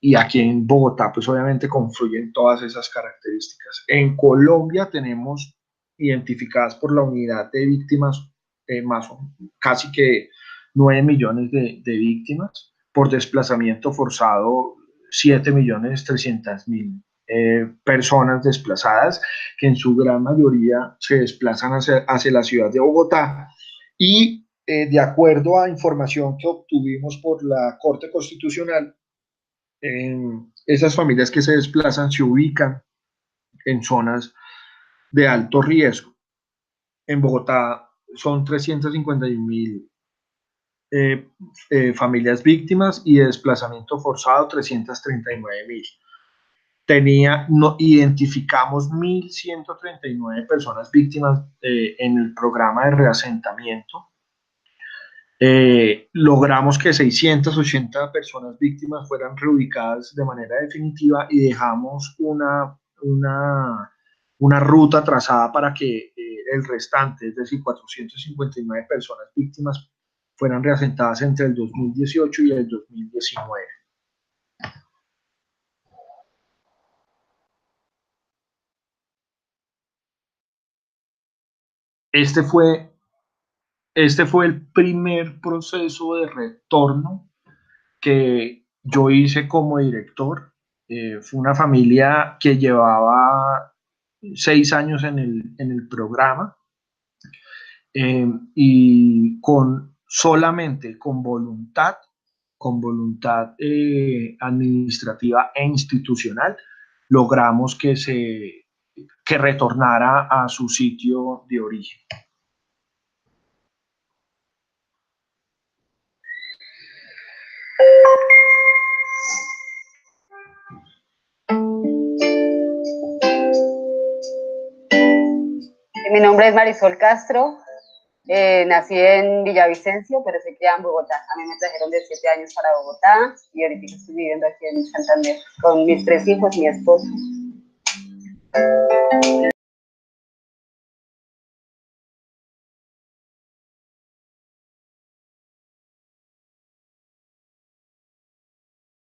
Speaker 1: y aquí en Bogotá, pues obviamente confluyen todas esas características. En Colombia tenemos identificadas por la unidad de víctimas, más casi que 9 millones de víctimas. Por desplazamiento forzado, 7.300.000 personas desplazadas, que en su gran mayoría se desplazan hacia la ciudad de Bogotá. Y de acuerdo a información que obtuvimos por la Corte Constitucional, esas familias que se desplazan se ubican en zonas de alto riesgo. En Bogotá son 351.000 familias víctimas, y de desplazamiento forzado 339.000. Identificamos 1.139 personas víctimas en el programa de reasentamiento. Logramos que 680 personas víctimas fueran reubicadas de manera definitiva, y dejamos una ruta trazada para que el restante, es decir, 459 personas víctimas, fueran reasentadas entre el 2018 y el 2019. Este fue el primer proceso de retorno que yo hice como director. Fue una familia que llevaba 6 años en el programa, y solamente con voluntad administrativa e institucional, logramos que retornara a su sitio de origen.
Speaker 8: Mi nombre es Marisol Castro, nací en Villavicencio, pero soy criada en Bogotá. A mí me trajeron de 7 años para Bogotá y ahorita estoy viviendo aquí en Santander con mis 3 hijos y mi esposo.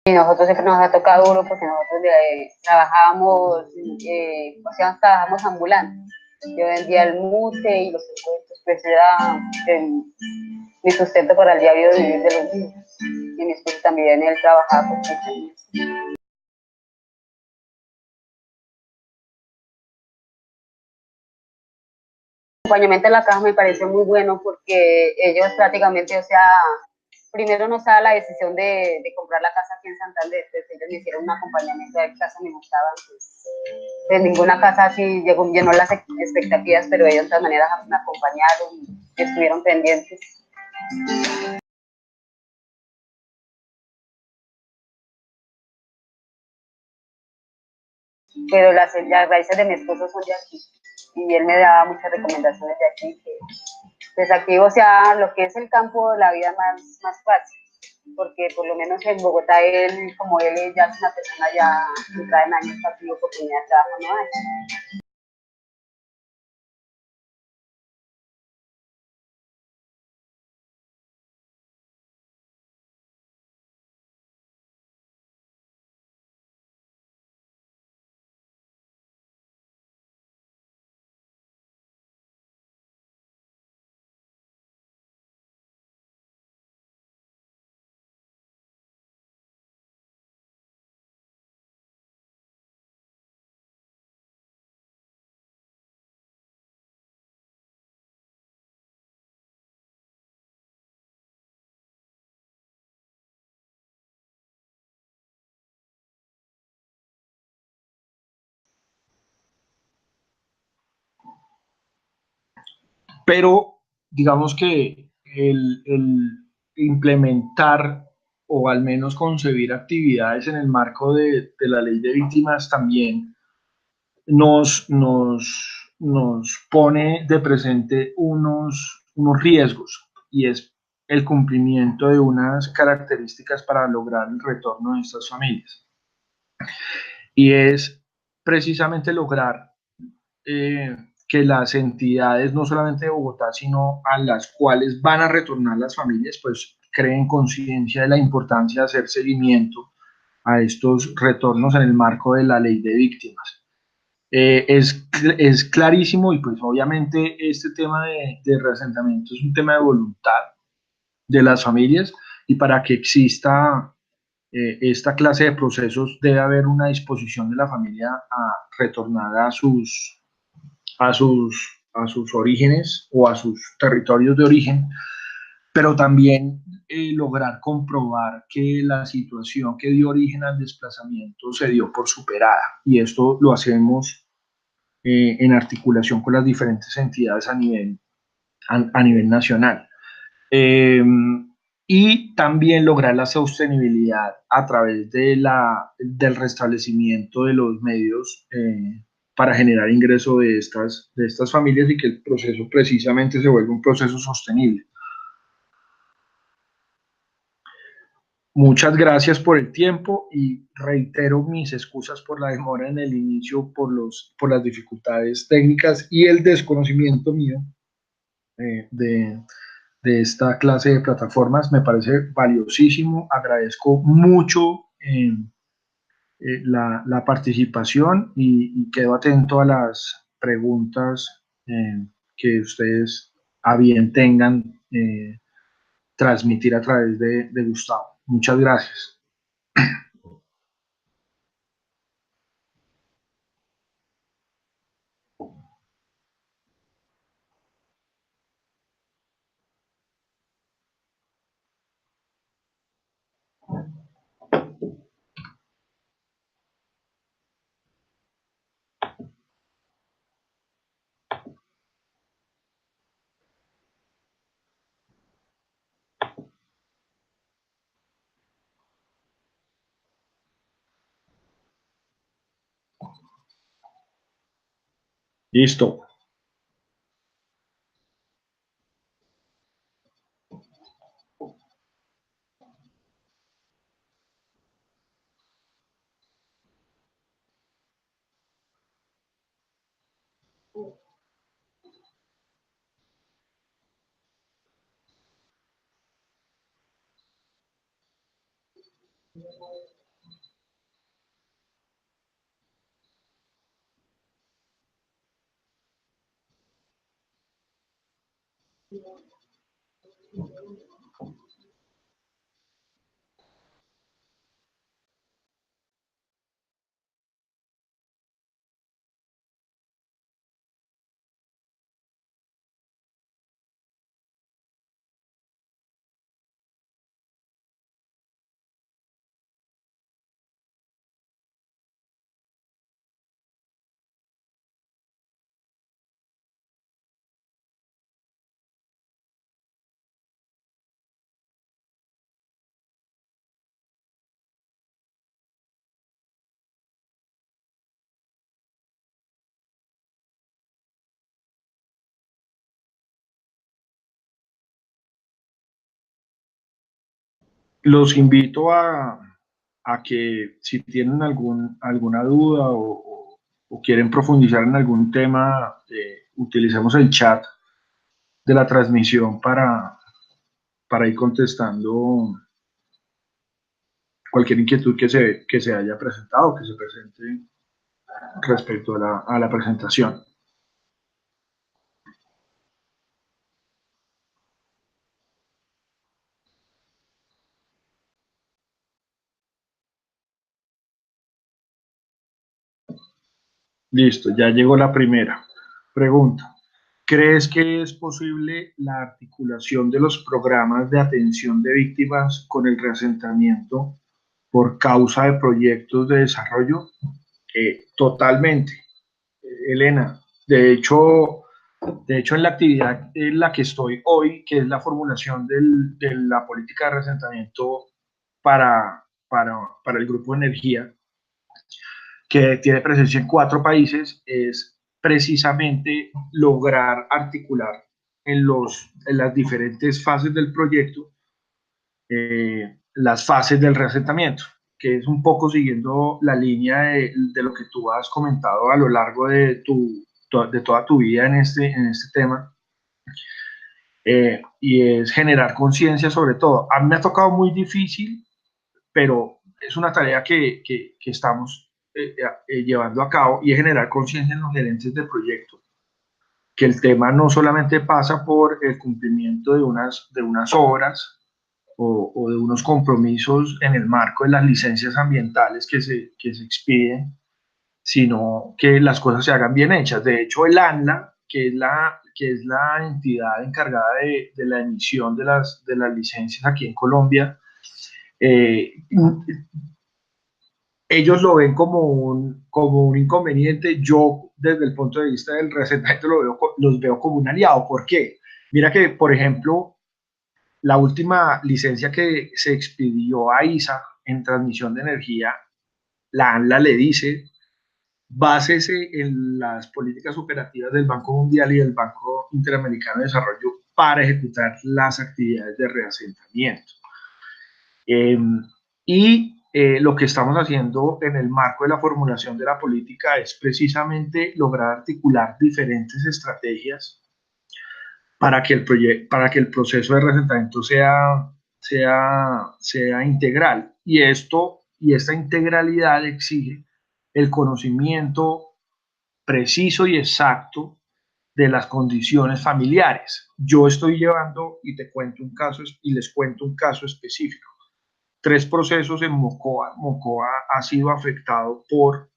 Speaker 8: Y nosotros siempre nos ha tocado duro porque nosotros trabajábamos, trabajamos ambulantes. Yo vendía el mute y los impuestos, pues era mi sustento para el diario de vivir de los niños. Y mi esposo también, él trabajaba con 15 años. El acompañamiento en la caja me pareció muy bueno porque ellos prácticamente, o sea, primero nos daba la decisión de comprar la casa aquí en Santander, entonces ellos me hicieron un acompañamiento de casa, me gustaban, pues, de ninguna casa así llenó las expectativas, pero ellos de todas maneras me acompañaron y estuvieron pendientes. Pero las raíces de mi esposo son de aquí y él me daba muchas recomendaciones de aquí, que pues aquí, o sea, lo que es el campo, la vida más fácil, porque por lo menos en Bogotá, él, como él ya es una persona ya entrada en años, ha tenido oportunidad de trabajo, no hay.
Speaker 1: Pero digamos que el implementar o al menos concebir actividades en el marco de la ley de víctimas también nos pone de presente unos riesgos, y es el cumplimiento de unas características para lograr el retorno de estas familias. Y es precisamente lograr eh, que las entidades, no solamente de Bogotá, sino a las cuales van a retornar las familias, pues creen conciencia de la importancia de hacer seguimiento a estos retornos en el marco de la ley de víctimas. Es clarísimo, y pues obviamente este tema de reasentamiento es un tema de voluntad de las familias, y para que exista esta clase de procesos debe haber una disposición de la familia a retornar a sus orígenes o a sus territorios de origen, pero también lograr comprobar que la situación que dio origen al desplazamiento se dio por superada. Y esto lo hacemos en articulación con las diferentes entidades a nivel nacional. Eh, y también lograr la sostenibilidad a través del restablecimiento de los medios para generar ingreso de estas familias, y que el proceso precisamente se vuelva un proceso sostenible. Muchas gracias por el tiempo y reitero mis excusas por la demora en el inicio, por las dificultades técnicas y el desconocimiento mío eh, de, de esta clase de plataformas. Me parece valiosísimo. Agradezco mucho la participación, y quedo atento a las preguntas que ustedes a bien tengan transmitir a través de Gustavo. Muchas gracias. Listo. Los invito a que si tienen alguna duda o quieren profundizar en algún tema, utilicemos el chat de la transmisión para ir contestando cualquier inquietud que se haya presentado, que se presente respecto a la presentación. Listo, ya llegó la primera pregunta. ¿Crees que es posible la articulación de los programas de atención de víctimas con el reasentamiento por causa de proyectos de desarrollo? Totalmente, Elena. De hecho, en la actividad en la que estoy hoy, que es la formulación de la política de reasentamiento para el Grupo de Energía, que tiene presencia en 4 países, es precisamente lograr articular en las diferentes fases del proyecto las fases del reasentamiento, que es un poco siguiendo la línea de lo que tú has comentado a lo largo de toda tu vida en este tema, y es generar conciencia sobre todo. A mí me ha tocado muy difícil, pero es una tarea que estamos llevando a cabo, y es generar conciencia en los gerentes de proyecto, que el tema no solamente pasa por el cumplimiento de unas obras o de unos compromisos en el marco de las licencias ambientales que se expiden, sino que las cosas se hagan bien hechas. De hecho, el ANLA, que es la entidad encargada de la emisión de las licencias aquí en Colombia, ellos lo ven como un inconveniente. Yo, desde el punto de vista del reasentamiento, los veo como un aliado. ¿Por qué? Mira que, por ejemplo, la última licencia que se expidió a ISA en transmisión de energía, la ANLA le dice: básese en las políticas operativas del Banco Mundial y del Banco Interamericano de Desarrollo para ejecutar las actividades de reasentamiento. Lo que estamos haciendo en el marco de la formulación de la política es precisamente lograr articular diferentes estrategias para que el proceso de reasentamiento sea integral. Y esta integralidad exige el conocimiento preciso y exacto de las condiciones familiares. Yo estoy llevando, y les cuento un caso específico. 3 procesos en Mocoa. Mocoa ha sido afectado por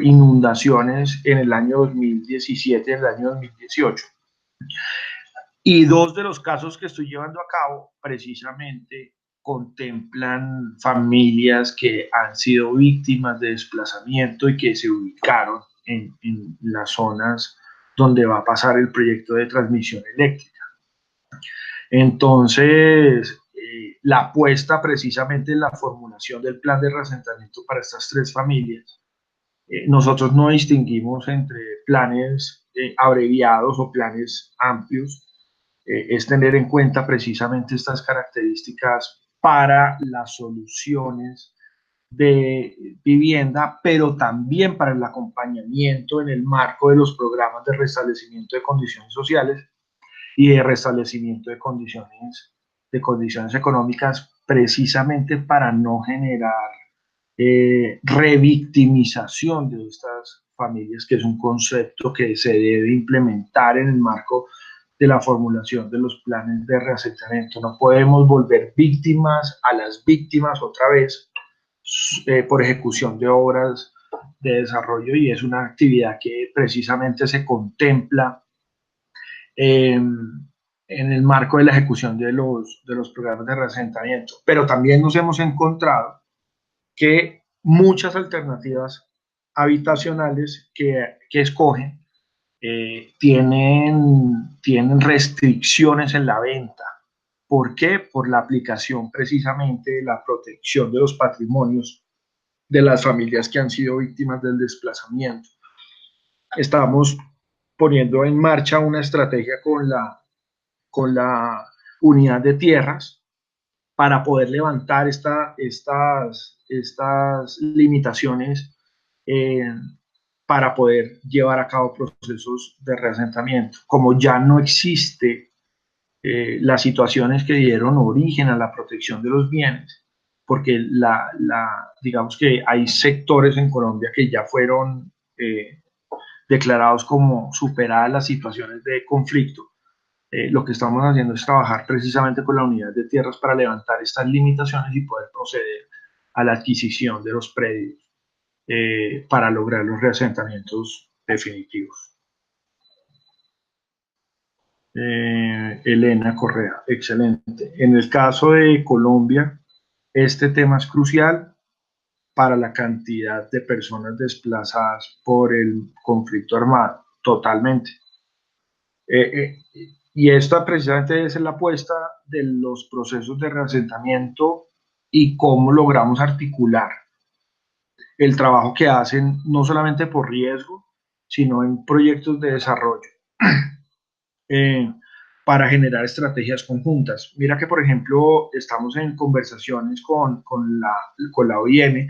Speaker 1: inundaciones en el año 2017 y en el año 2018. Y 2 de los casos que estoy llevando a cabo precisamente contemplan familias que han sido víctimas de desplazamiento y que se ubicaron en las zonas donde va a pasar el proyecto de transmisión eléctrica. Entonces, la apuesta precisamente en la formulación del plan de reasentamiento para estas 3 familias, nosotros no distinguimos entre planes abreviados o planes amplios. Es tener en cuenta precisamente estas características para las soluciones de vivienda, pero también para el acompañamiento en el marco de los programas de restablecimiento de condiciones sociales y de restablecimiento de condiciones económicas precisamente para no generar revictimización de estas familias, que es un concepto que se debe implementar en el marco de la formulación de los planes de reasentamiento. No podemos volver víctimas a las víctimas otra vez por ejecución de obras de desarrollo, y es una actividad que precisamente se contempla en el marco de la ejecución de los programas de reasentamiento. Pero también nos hemos encontrado que muchas alternativas habitacionales que escogen tienen restricciones en la venta. ¿Por qué? Por la aplicación precisamente de la protección de los patrimonios de las familias que han sido víctimas del desplazamiento. Estamos poniendo en marcha una estrategia con la unidad de tierras para poder levantar estas limitaciones para poder llevar a cabo procesos de reasentamiento. Como ya no existe las situaciones que dieron origen a la protección de los bienes, porque digamos que hay sectores en Colombia que ya fueron declarados como superadas las situaciones de conflicto. Lo que estamos haciendo es trabajar precisamente con la unidad de tierras para levantar estas limitaciones y poder proceder a la adquisición de los predios para lograr los reasentamientos definitivos. Elena Correa, excelente. En el caso de Colombia, este tema es crucial para la cantidad de personas desplazadas por el conflicto armado, totalmente. Y esta precisamente es la apuesta de los procesos de reasentamiento y cómo logramos articular el trabajo que hacen no solamente por riesgo, sino en proyectos de desarrollo para generar estrategias conjuntas. Mira que, por ejemplo, estamos en conversaciones con la OIM,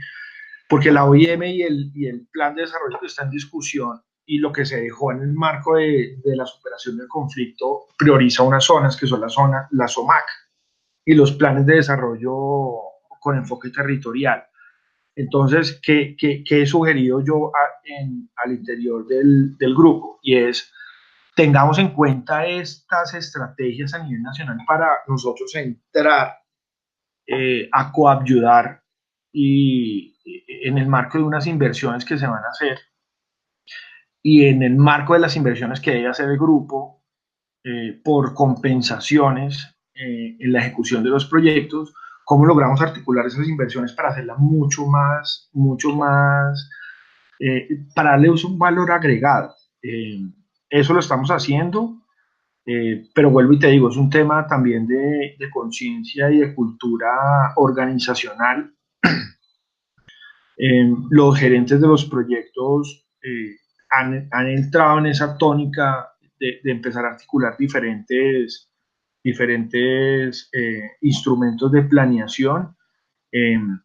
Speaker 1: porque la OIM y el plan de desarrollo que está en discusión y lo que se dejó en el marco de la superación del conflicto prioriza unas zonas que son la SOMAC y los planes de desarrollo con enfoque territorial. Entonces, ¿qué he sugerido yo al interior del grupo? Y es, tengamos en cuenta estas estrategias a nivel nacional para nosotros entrar a coayudar y en el marco de unas inversiones que se van a hacer y en el marco de las inversiones que debe hacer el grupo por compensaciones en la ejecución de los proyectos, cómo logramos articular esas inversiones para hacerlas mucho más, para darles un valor agregado. Eso lo estamos haciendo, pero vuelvo y te digo, es un tema también de conciencia y de cultura organizacional. Los gerentes de los proyectos han entrado en esa tónica de empezar a articular diferentes instrumentos de planeación,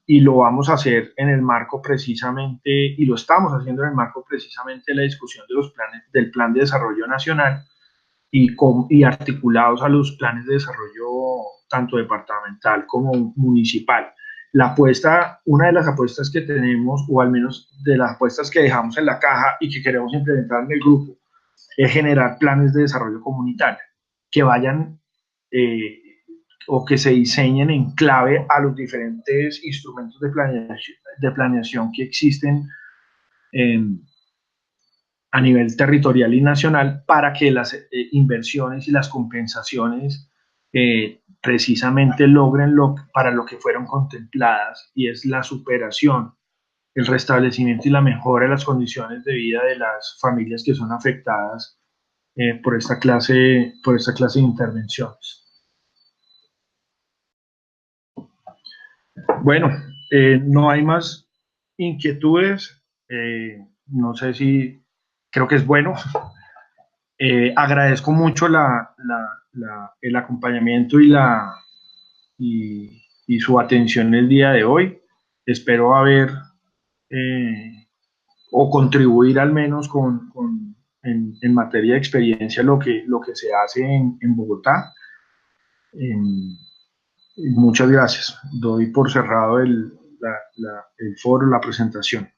Speaker 1: y lo vamos a hacer en el marco precisamente, y lo estamos haciendo en el marco precisamente de la discusión de los planes, del Plan de Desarrollo Nacional y articulados a los planes de desarrollo tanto departamental como municipal. Una de las apuestas que tenemos, o al menos de las apuestas que dejamos en la caja y que queremos implementar en el grupo, es generar planes de desarrollo comunitario que vayan o que se diseñen en clave a los diferentes instrumentos de planeación que existen a nivel territorial y nacional, para que las inversiones y las compensaciones precisamente logren para lo que fueron contempladas, y es la superación, el restablecimiento y la mejora de las condiciones de vida de las familias que son afectadas por esta clase de intervenciones. Bueno, no hay más inquietudes. No sé si creo que es bueno. Agradezco mucho el acompañamiento y su atención el día de hoy. Espero haber o contribuir al menos en materia de experiencia lo que se hace en Bogotá. Muchas gracias. Doy por cerrado el foro, la presentación.